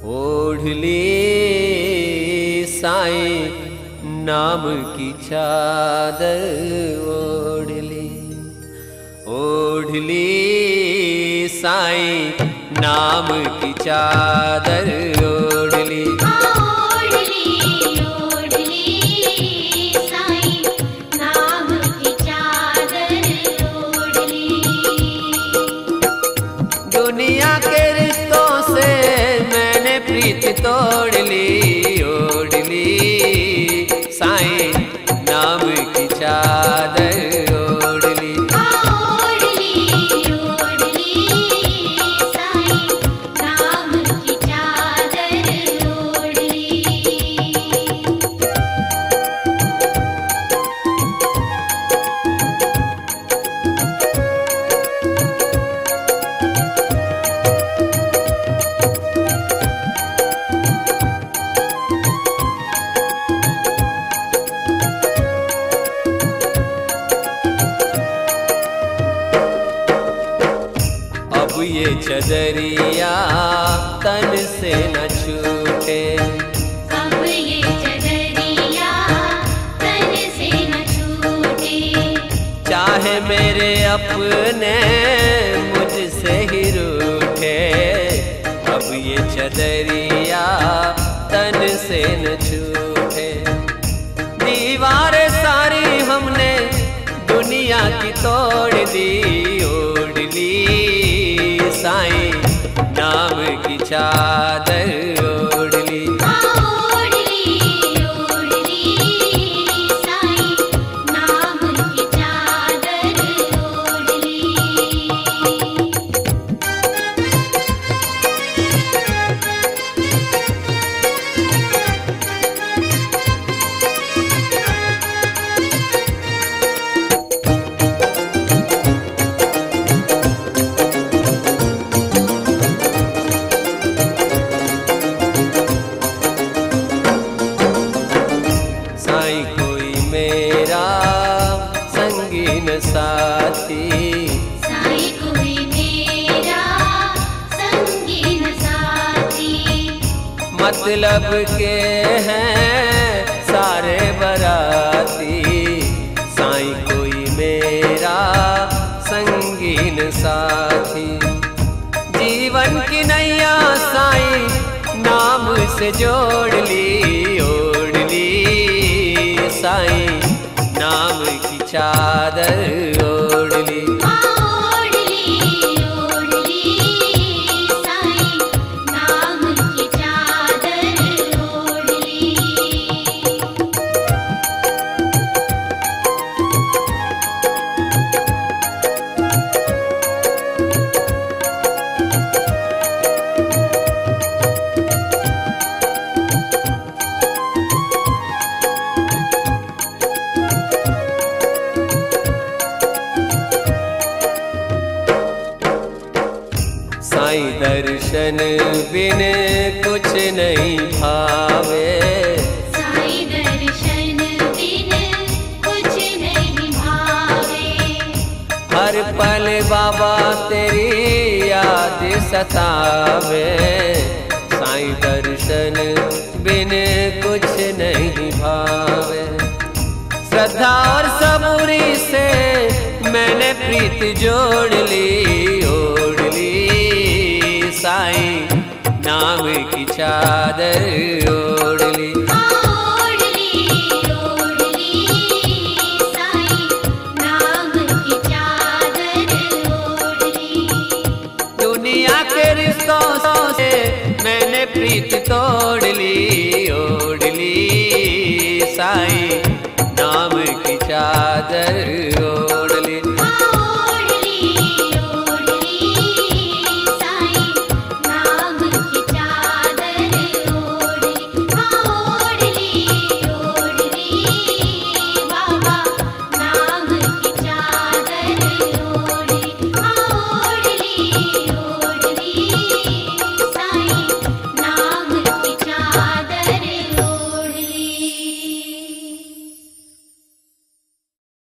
ओढ़ ली साईं नाम की चादर, ओढ़ ली साईं नाम की चादर, ओढ़ ली साईं नाम की चादर, ओढ़ ली। दुनिया के रिश्तों से मैंने प्रीत तोड़ ली, ओढ़ ली साईं नाम की चादर, ओढ़ ली साईं नाम की चादर, ओढ़ ली। अब ये चदरिया तन से न छूटे, अब ये चदरिया तन से न छूटे। चाहे मेरे अपने मुझसे ही रूठे। अब ये चदरिया तन से न छूटे। दीवारें सारी हमने दुनिया की तोड़ दी, ओढ़ ली साईं नाम की चादर, ओढ़ ली साईं नाम की चादर, ओढ़ ली। साईं कोई मेरा संगीन साथी, साईं कोई मेरा संगीन साथी। मतलब के हैं सारे बराती। साईं कोई मेरा संगीन साथी। जीवन की नैया साईं नाम से जोड़ ली, ओढ़ ली साईं नाम की चादर, ओढ़ ली साईं नाम की चादर, ओढ़ ली। साईं दर्शन बिन कुछ नहीं भावे। साईं दर्शन बिन कुछ नहीं भावे। हर पल बाबा तेरी याद सतावे। साईं दर्शन बिन कुछ नहीं भावे। श्रद्धा और सबूरी से मैंने प्रीत जोड़ ली, ओढ़ ली साईं नाम की चादर, ओढ़ ली साईं नाम की चादर, ओढ़ ली। दुनिया के रिश्तों से मैंने प्रीत तोड़ ली, ओढ़ ली साईं नाम की चादर,